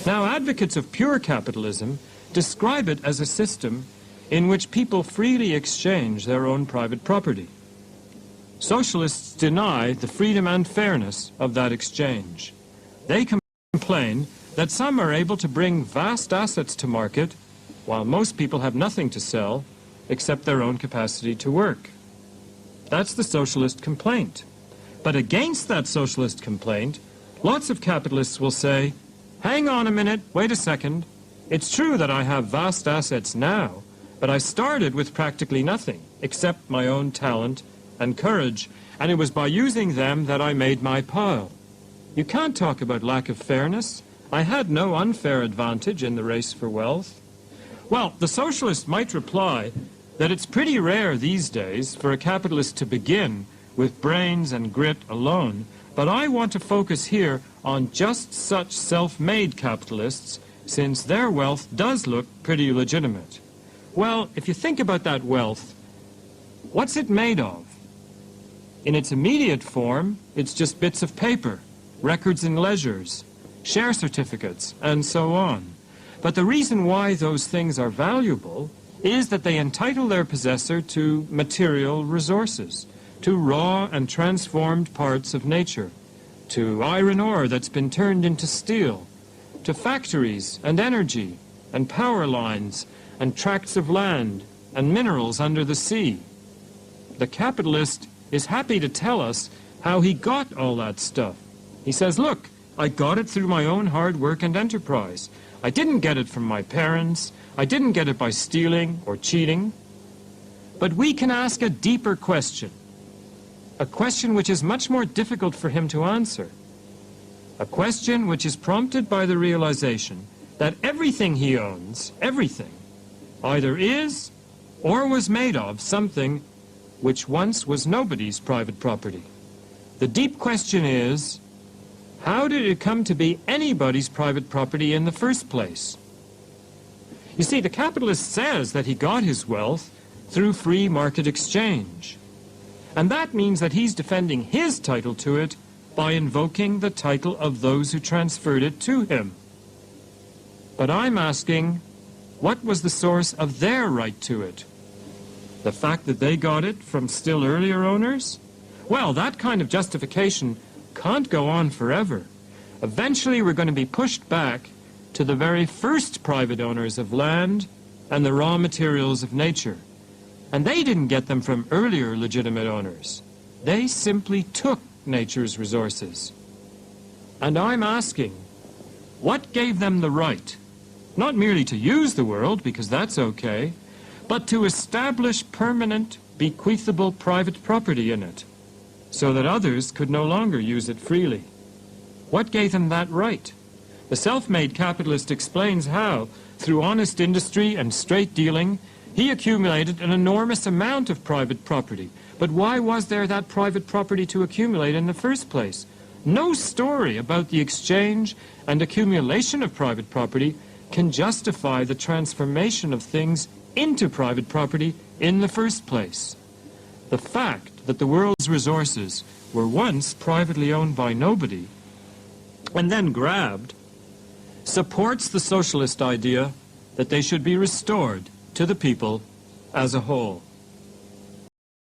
Now, advocates of pure capitalism describe it as a system in which people freely exchange their own private property. Socialists deny the freedom and fairness of that exchange. They complain that some are able to bring vast assets to market, while most people have nothing to sell except their own capacity to work. That's the socialist complaint. But against that socialist complaint, lots of capitalists will say, hang on a minute, wait a second. It's true that I have vast assets now, but I started with practically nothing except my own talent and courage, and it was by using them that I made my pile. You can't talk about lack of fairness. I had no unfair advantage in the race for wealth. Well, the socialist might reply that it's pretty rare these days for a capitalist to begin with brains and grit alone, but I want to focus here on just such self-made capitalists, since their wealth does look pretty legitimate. Well, if you think about that wealth, what's it made of? In its immediate form, it's just bits of paper, records and ledgers, share certificates, and so on. But the reason why those things are valuable is that they entitle their possessor to material resources, to raw and transformed parts of nature, to iron ore that's been turned into steel, to factories and energy and power lines and tracts of land and minerals under the sea. The capitalist is happy to tell us how he got all that stuff. He says, look, I got it through my own hard work and enterprise. I didn't get it from my parents. I didn't get it by stealing or cheating. But we can ask a deeper question, a question which is much more difficult for him to answer, a question which is prompted by the realization that everything he owns, everything, either is or was made of something which once was nobody's private property. The deep question is, how did it come to be anybody's private property in the first place? You see, the capitalist says that he got his wealth through free market exchange. And that means that he's defending his title to it by invoking the title of those who transferred it to him. But I'm asking, what was the source of their right to it? The fact that they got it from still earlier owners? Well, that kind of justification can't go on forever. Eventually we're going to be pushed back to the very first private owners of land and the raw materials of nature. And they didn't get them from earlier legitimate owners. They simply took nature's resources. And I'm asking, what gave them the right, not merely to use the world, because that's okay, but to establish permanent, bequeathable private property in it, so that others could no longer use it freely? What gave them that right? The self-made capitalist explains how, through honest industry and straight dealing, he accumulated an enormous amount of private property. But why was there that private property to accumulate in the first place? No story about the exchange and accumulation of private property can justify the transformation of things into private property in the first place. The fact that the world's resources were once privately owned by nobody and then grabbed supports the socialist idea that they should be restored to the people as a whole.